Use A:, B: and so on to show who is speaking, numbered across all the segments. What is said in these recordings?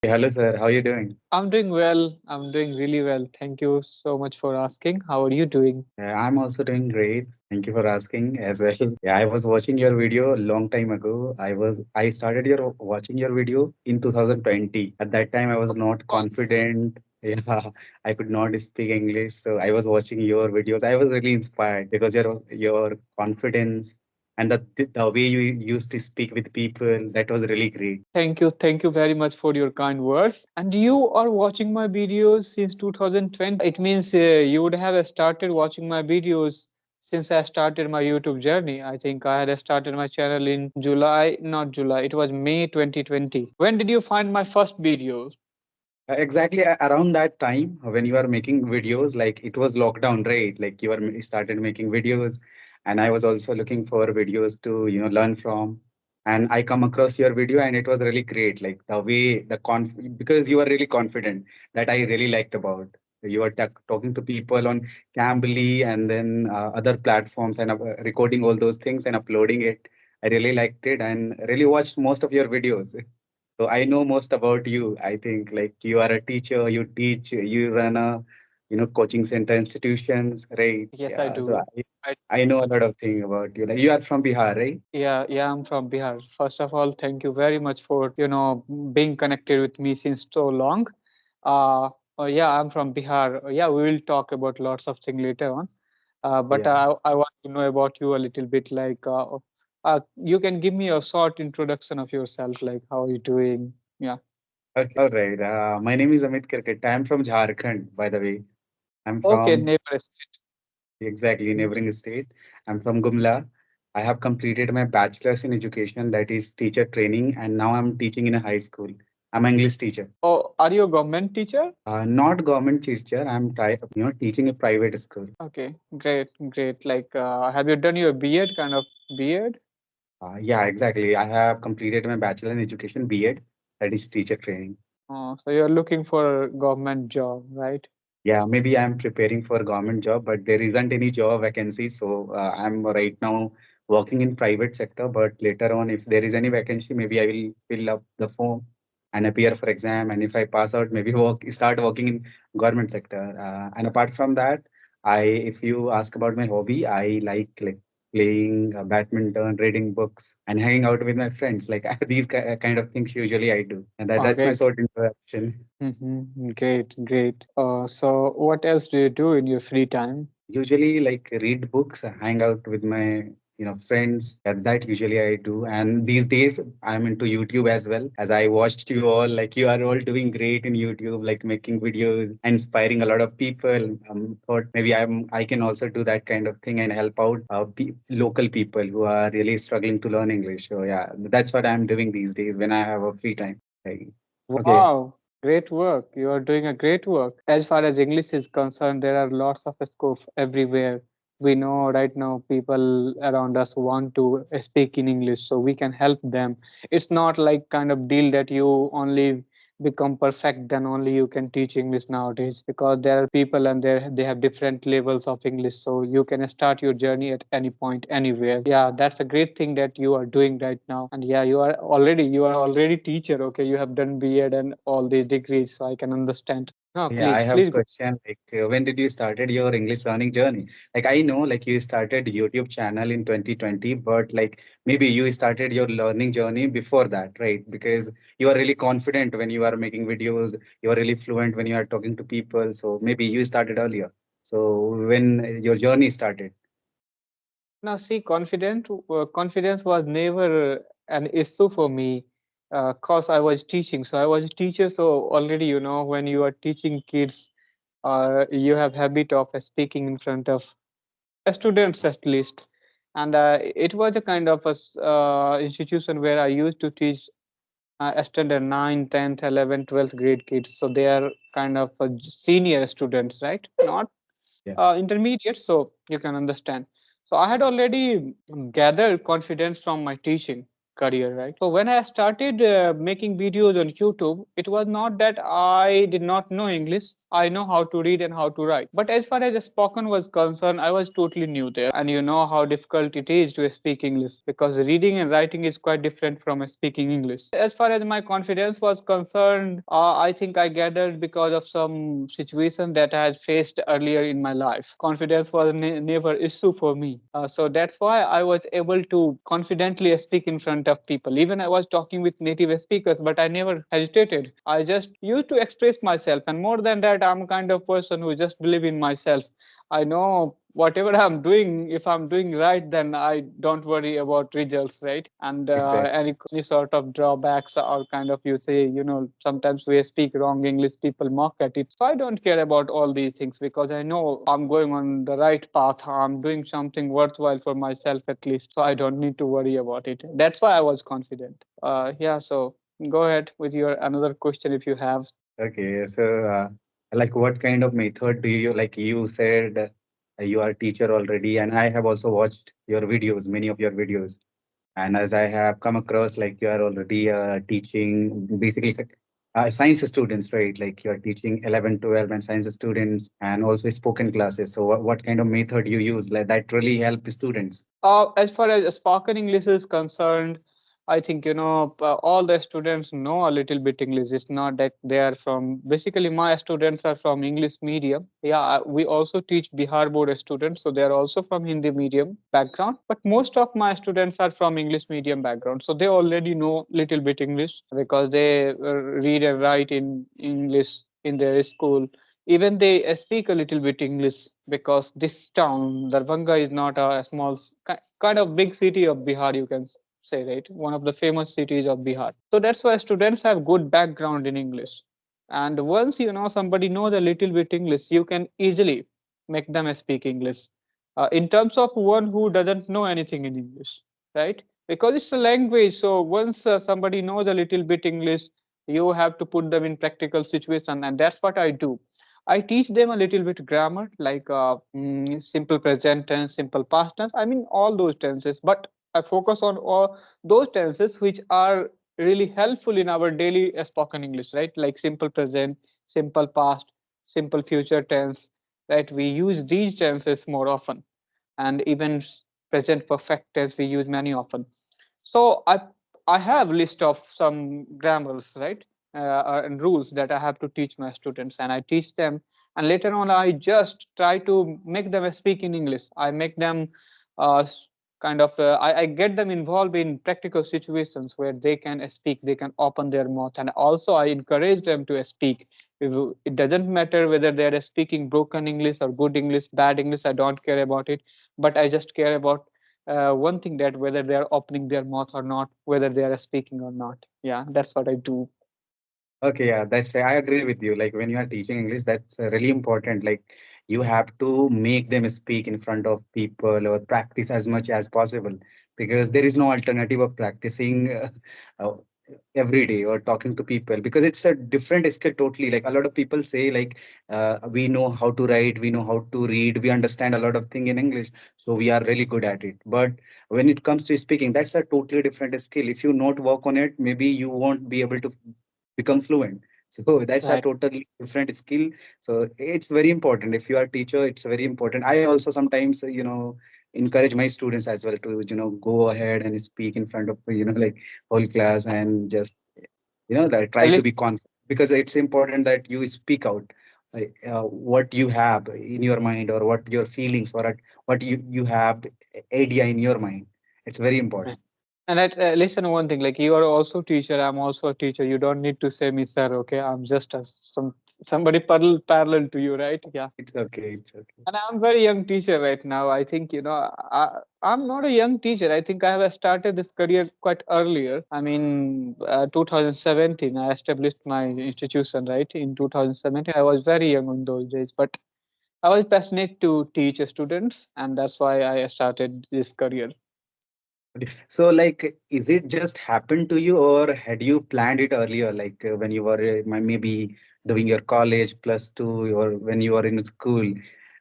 A: Hello, sir. How are you doing?
B: I'm doing well. I'm doing really well. Thank you so much for asking. How are you doing?
A: I'm also doing great. Thank you for asking as well. Yeah, I was watching your video a long time ago. I started your watching your video in 2020. At that time, I was not
B: Oh,
A: confident. Yeah, I could not speak English, so I was watching your videos. I was really inspired because your confidence and the way you used to speak with people, that was really great.
B: thank you. Thank you very much for your kind words. And you are watching my videos since 2020. It means you would have started watching my videos since I started my YouTube journey. I think I had started my channel in July, not July, it was May 2020. When did you find my first videos?
A: Exactly around that time when you are making videos, like it was lockdown, right? Like started making videos, and I was also looking for videos to learn from. And I come across your video, and it was really great. Like the way because you are really confident, that I really liked about. You are talking to people on Cambly and then other platforms and recording all those things and uploading it. I really liked it and really watched most of your videos. So I know most about you. I think like you are a teacher, you teach, you run a coaching center institutions, right?
B: Yes, I
A: Yeah. So
B: do.
A: I know a lot of things about you. Like you are from Bihar, right?
B: Yeah, I'm from Bihar. First of all, thank you very much for, being connected with me since so long. Uh, yeah, I'm from Bihar. Yeah, we will talk about lots of things later on. But
A: Yeah.
B: I want to know about you a little bit. You can give me a short introduction of yourself, like how are you doing? Yeah.
A: Okay. All right. My name is Amit Kirkit. I'm from Jharkhand, by the way. I'm
B: Okay,
A: from
B: neighbor state.
A: exactly
B: Mhm.
A: neighboring state. I'm from Gumla. I have completed my bachelor's in education, that is teacher training, and now I'm teaching in a high school. I'm an English teacher.
B: Oh, are you a government teacher?
A: Not government teacher. Teaching a private school.
B: Okay, great, great. Have you done your B.Ed kind of B.Ed?
A: Yeah, exactly. I have completed my bachelor in education, B.Ed, that is teacher training.
B: So you're looking for a government job, right?
A: Yeah, maybe I'm preparing for a government job, but there isn't any job vacancy. So I'm right now working in private sector. But later on, if there is any vacancy, maybe I will fill up the form and appear for exam. And if I pass out, maybe start working in government sector. And apart from that, if you ask about my hobby, I like playing badminton, reading books, and hanging out with my friends. Like these kind of things usually I do, and
B: Oh,
A: that's my
B: great.
A: sort of introduction.
B: Great, great. So what else do you do in your free time?
A: Usually like read books, hang out with my friends. That usually I do. And these days I'm into YouTube as well. As I watched you all, like you are all doing great in YouTube, like making videos, inspiring a lot of people. Thought maybe I can also do that kind of thing and help out local people who are really struggling to learn English. So yeah, that's what I'm doing these days when I have a free time. Like, okay.
B: Wow, great work. You are doing a great work. As far as English is concerned, there are lots of scope everywhere. We know right now people around us want to speak in English, so we can help them. It's not like kind of deal that you only become perfect, then only you can teach English nowadays, because there are people and they have different levels of English. So you can start your journey at any point, anywhere. Yeah, that's a great thing that you are doing right now. And yeah, you are already teacher. Okay, you have done B.Ed and all these degrees, so I can understand. No,
A: Yeah, I
B: please,
A: have a
B: please go.
A: question. Like, when did you started your English learning journey? Like, I know, like, you started YouTube channel in 2020, but like, maybe you started your learning journey before that, right? Because you are really confident when you are making videos. You are really fluent when you are talking to people. So maybe you started earlier. So when your journey started.
B: Now, see, confidence was never an issue for me, cause I was teaching. So I was a teacher. So already, when you are teaching kids, you have habit of speaking in front of students at least. And it was a kind of institution where I used to teach standard 9, 10th, 11th, 12th grade kids. So they are kind of senior students, right? Not
A: Yeah.
B: intermediate, so you can understand. So I had already gathered confidence from my teaching. career, right? So when I started making videos on YouTube, it was not that I did not know English. I know how to read and how to write. But as far as the spoken was concerned, I was totally new there. And you know how difficult it is to speak English, because reading and writing is quite different from speaking English. As far as my confidence was concerned, I think I gathered because of some situation that I had faced earlier in my life. Confidence was never issue for me. So that's why I was able to confidently speak in front of people. Even I was talking with native speakers, but I never hesitated. I just used to express myself. And more than that, I'm kind of person who just believe in myself. I know whatever I'm doing, if I'm doing right, then I don't worry about results, right? And
A: Exactly.
B: any sort of drawbacks or kind of, you say, sometimes we speak wrong English, people mock at it. So I don't care about all these things because I know I'm going on the right path. I'm doing something worthwhile for myself at least. So I don't need to worry about it. That's why I was confident. Yeah, so go ahead with your another question if you have.
A: Okay, so like what kind of method do you like? You said you are a teacher already, and I have also watched your videos, many of your videos. And as I have come across, like you are already teaching basically science students, right? Like you are teaching 11, 12, and science students, and also spoken classes. So what kind of method you use like that really help students?
B: As far as spoken English is concerned, I think all the students know a little bit English. It's not that they are from. Basically, my students are from English medium. Yeah, we also teach Bihar board students, so they are also from Hindi medium background. But most of my students are from English medium background, so they already know little bit English because they read and write in English in their school. Even they speak a little bit English because this town, Darbhanga, is not a small, kind of big city of Bihar, you can say, right? One of the famous cities of Bihar. So that's why students have good background in English. And once somebody knows a little bit English, you can easily make them speak English. In terms of one who doesn't know anything in English, right? Because it's a language. So once somebody knows a little bit English, you have to put them in practical situation, and that's what I do. I teach them a little bit grammar, like simple present tense, simple past tense. I mean, all those tenses, but I focus on all those tenses which are really helpful in our daily spoken English, right? Like simple present, simple past, simple future tense, right? We use these tenses more often, and even present perfect tense we use many often. So I have list of some grammars, right, and rules that I have to teach my students, and I teach them, and later on I just try to make them speak in English. I make them uh, kind of I get them involved in practical situations where they can speak, they can open their mouth, and also I encourage them to speak. It doesn't matter whether they are speaking broken English or good English, bad English. I don't care about it, but I just care about one thing, that whether they are opening their mouth or not, whether they are speaking or not. Yeah, that's what I do.
A: Okay, yeah, that's right. I agree with you. Like when you are teaching English, that's really important. Like you have to make them speak in front of people or practice as much as possible because there is no alternative of practicing uh, every day or talking to people because it's a different skill totally. Like a lot of people say, like we know how to write, we know how to read, we understand a lot of thing in English, so we are really good at it. But when it comes to speaking, that's a totally different skill. If you not work on it, maybe you won't be able to become fluent. So that's a
B: Right.
A: totally different skill. So it's very important. If you are a teacher, it's very important. I also sometimes, encourage my students as well to, go ahead and speak in front of, like whole class and just, like
B: At
A: try to
B: least
A: be confident because it's important that you speak out what you have in your mind or what your feelings or what you have idea in your mind. It's very
B: right.
A: important.
B: And listen, one thing, like you are also teacher, I'm also a teacher. You don't need to say me sir, okay? I'm just somebody parallel to you, right? Yeah.
A: It's okay. It's okay.
B: And I'm very young teacher right now. I think, I'm not a young teacher. I think I have started this career quite earlier. I mean, 2017, I established my institution, right? In 2017, I was very young in those days, but I was passionate to teach students, and that's why I started this career.
A: Okay. So, like, is it just happened to you, or had you planned it earlier, like when you were maybe doing your college plus two, or when you were in school?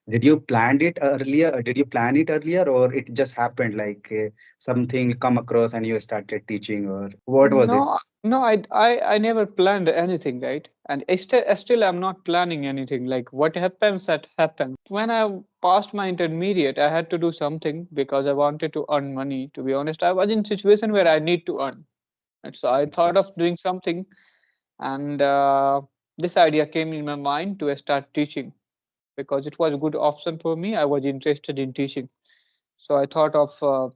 A: Did you plan it earlier? Did you plan it earlier, or it just happened like something come across and you started teaching, or what was it?
B: No, I never planned anything, right? And still I'm not planning anything. Like what happens, that happens. When I passed my intermediate, I had to do something because I wanted to earn money. To be honest, I was in situation where I need to earn. And so I thought of doing something, and this idea came in my mind to start teaching because it was a good option for me. I was interested in teaching. So I thought of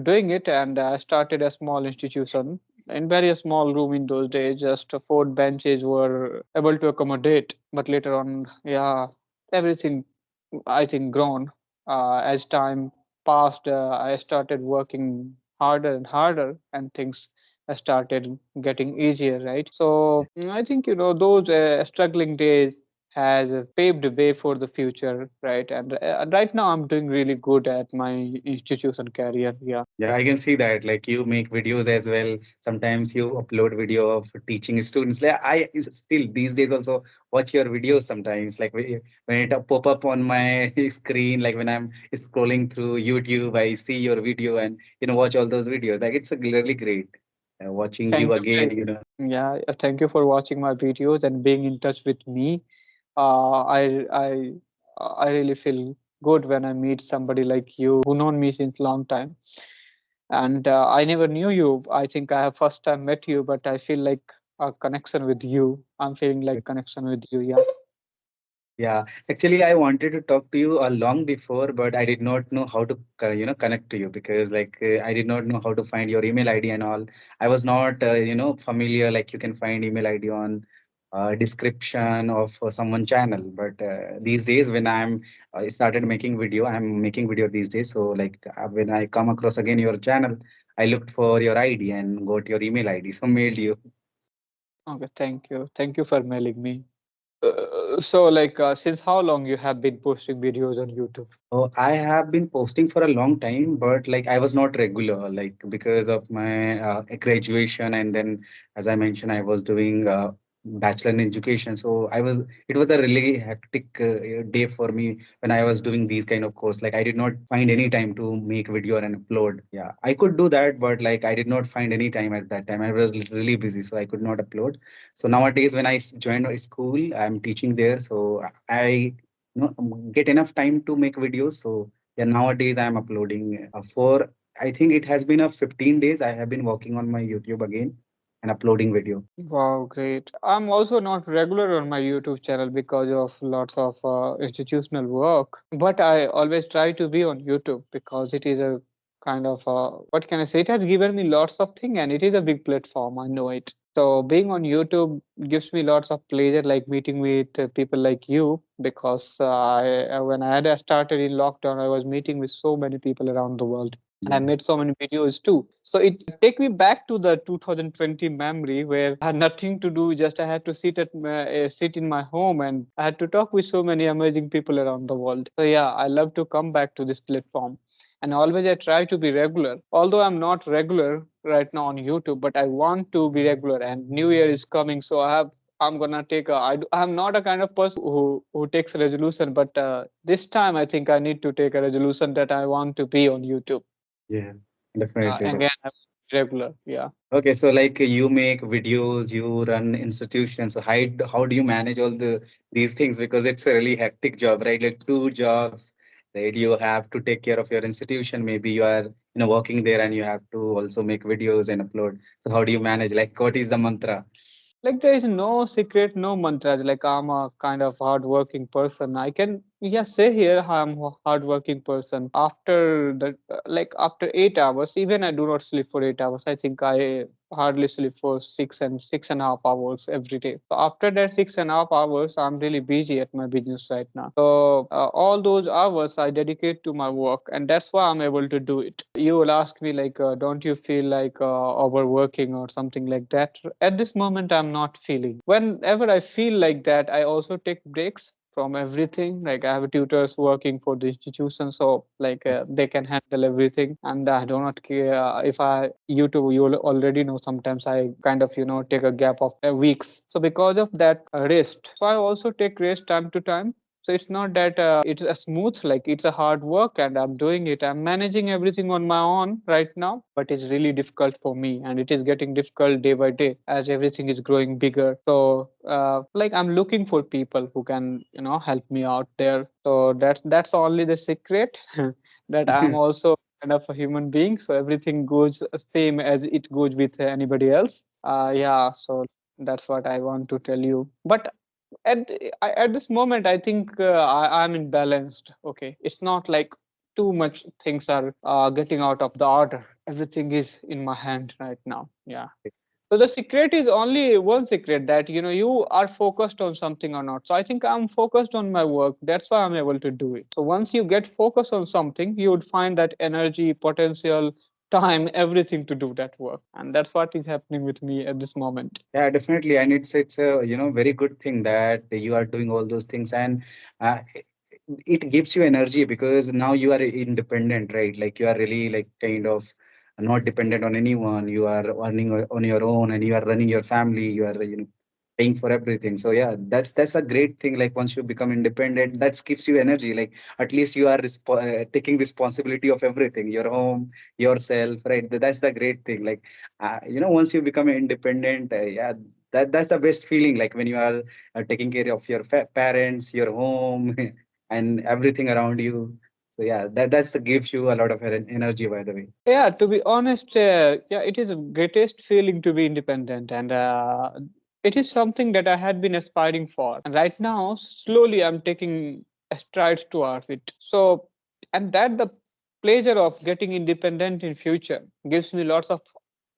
B: doing it, and I started a small institution in very small room in those days. Just four benches were able to accommodate. But later on, yeah, everything I think grown. As time passed, I started working harder and harder, and things started getting easier, right? So I think those struggling days has paved the way for the future, right? And right now, I'm doing really good at my institution career. Yeah.
A: Yeah, I can see that. Like you make videos as well. Sometimes you upload video of teaching students. Like still these days also watch your videos sometimes. Like when it pop up on my screen, like when I'm scrolling through YouTube, I see your video and watch all those videos. Like it's a really great watching you
B: Thank you.
A: again.
B: Yeah, thank you for watching my videos and being in touch with me. I really feel good when I meet somebody like you who known me since long time. And I never knew you. I think I have first time met you, but I feel like a connection with you. I'm feeling like connection with you. Yeah.
A: Yeah, actually, I wanted to talk to you long before, but I did not know how to, connect to you because like I did not know how to find your email ID and all. I was not, familiar. Like you can find email ID on description of someone channel. But these days, when I started making video, I'm making video these days. So like when I come across again your channel, I looked for your ID and got your email ID. So mailed you.
B: Okay. Thank you. Thank you for mailing me. So, like, since how long you have been posting videos on YouTube?
A: Oh, I have been posting for a long time, but like I was not regular, like because of my graduation, and then as I mentioned, I was doing bachelor in education. So it was a really hectic day for me when I was doing these kind of course. Like I did not find any time to make video and upload. Yeah, I could do that, but like I did not find any time at that time. I was really busy, so I could not upload. So nowadays, when I joined a school, I'm teaching there, so I get enough time to make videos. So yeah, nowadays I'm uploading for I think it has been a 15 days. I have been working on my YouTube again and uploading video.
B: Wow, great. I'm also not regular on my YouTube channel because of lots of institutional work, but I always try to be on YouTube because it is a kind of what can I say? It has given me lots of things, and it is a big platform. I know it. So being on YouTube gives me lots of pleasure, like meeting with people like you, because when I had started in lockdown, I was meeting with so many people around the world, and I
A: Yeah.
B: made so many videos too. So it take me back to the 2020 memory where I had nothing to do. Just I had to sit in my home, and I had to talk with so many amazing people around the world. So yeah, I love to come back to this platform, and always I try to be regular. Although I'm not regular right now on YouTube, but I want to be regular. And New Year is coming, so I'm gonna take a. I'm not a kind of person who takes a resolution, but this time I think I need to take a resolution that I want to be on YouTube.
A: Yeah, definitely.
B: Again, I'm regular. Yeah.
A: Okay, so like you make videos, you run institutions. So how do you manage all these things? Because it's a really hectic job, right? Like two jobs, right? You have to take care of your institution. Maybe you are, working there and you have to also make videos and upload. So how do you manage? Like, what is the mantra?
B: Like there is no secret, no mantras. Like I'm a kind of hardworking person. I can say here I'm a hardworking person. After the like after 8 hours, even I do not sleep for 8 hours. I think I hardly sleep for 6.5 hours every day. So after that 6.5 hours, I'm really busy at my business right now. So all those hours I dedicate to my work, and that's why I'm able to do it. You will ask me like, don't you feel like overworking or something like that? At this moment, I'm not feeling. Whenever I feel like that, I also take breaks from everything. Like I have tutors working for the institution, so like they can handle everything, and I do not care if I YouTube. You will already know. Sometimes I kind of take a gap of weeks. So because of that rest, so I also take rest time to time. So it's not that it's a smooth, like it's a hard work and I'm doing it. I'm managing everything on my own right now, but it's really difficult for me and it is getting difficult day by day as everything is growing bigger. So like I'm looking for people who can, help me out there. So that's only the secret that I'm also kind of a human being. So everything goes same as it goes with anybody else. Yeah, so that's what I want to tell you. But at this moment I think I'm in balanced. Okay, it's not like too much things are getting out of the order. Everything is in my hand right now. Yeah. So the secret is only one secret, that you are focused on something or not. So I think I'm focused on my work. That's why I'm able to do it. So once you get focused on something, you would find that energy, potential, time, everything to do that work. And that's what is happening with me at this moment.
A: Yeah, definitely, and it's a very good thing that you are doing all those things, and it gives you energy because now you are independent, right? Like you are really like kind of not dependent on anyone. You are earning on your own, and you are running your family. You are paying for everything. So yeah, that's a great thing. Like once you become independent, that gives you energy. Like at least you are taking responsibility of everything, your home, yourself, right? That's the great thing. Like once you become independent, yeah, that's the best feeling. Like when you are taking care of your parents, your home, and everything around you. So yeah, that's gives you a lot of energy, by the way.
B: Yeah, to be honest, yeah, it is a greatest feeling to be independent, and it is something that I had been aspiring for. And right now, slowly, I'm taking strides towards it. So, and that the pleasure of getting independent in future gives me lots of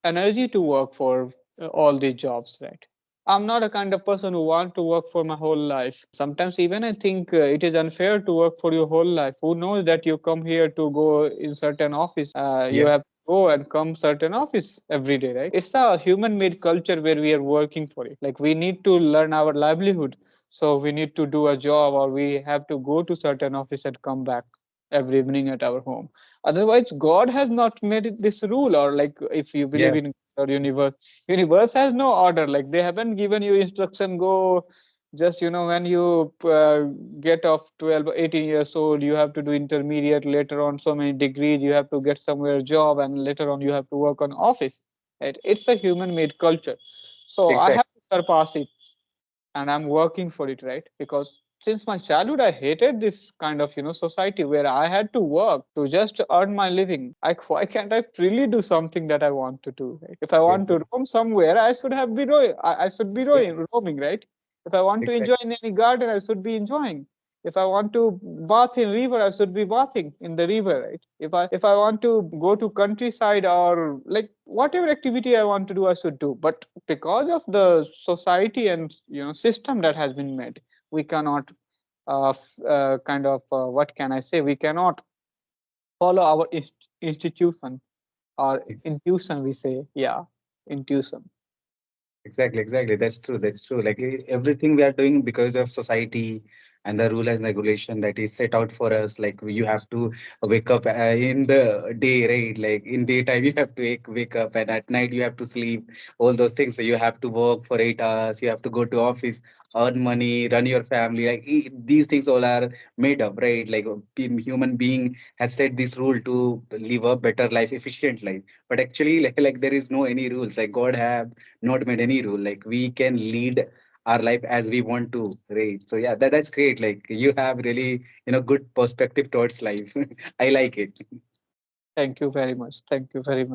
B: energy to work for all these jobs. Right. I'm not a kind of person who want to work for my whole life. Sometimes even I think it is unfair to work for your whole life. Who knows that you come here to go in certain office? You
A: Yeah,
B: have to go and come certain office every day, right? It's a human-made culture where we are working for it. Like we need to learn our livelihood, so we need to do a job, or we have to go to certain office and come back every evening at our home. Otherwise, God has not made it this rule. Or like if you believe
A: yeah,
B: in or universe has no order. Like they haven't given you instruction, go just when you get off 12 or 18 years old, you have to do intermediate, later on so many degrees, you have to get somewhere job, and later on you have to work on office, right? It's a human made culture, so I
A: exactly.
B: have to surpass it, and I'm working for it, right? Because since my childhood I hated this kind of society where I had to work to just earn my living. Why can't I freely do something that I want to do, right? If I
A: Yeah,
B: want to roam somewhere, I should have be I should be
A: yeah,
B: roaming, right? If I want to
A: exactly.
B: enjoy in any garden, I should be enjoying. If I want to bath in river, I should be bathing in the river, right? If I want to go to countryside, or like whatever activity I want to do, I should do. But because of the society and system that has been made, we cannot kind of what can I say? We cannot follow our institution or intuition. We say, yeah, intuition.
A: Exactly, exactly. That's true. That's true. Like everything we are doing because of society and the rule and regulation that is set out for us. Like you have to wake up in the day, right? Like in daytime you have to wake up, and at night you have to sleep. All those things. So you have to work for 8 hours. You have to go to office, earn money, run your family. Like these things all are made up, right? Like human being has set this rule to live a better life, efficient life. But actually, like there is no any rules. Like God have not made any rule. Like we can lead our life as we want to, right? So yeah, that's great. Like you have really good perspective towards life. I like it.
B: Thank you very much. Thank you very much.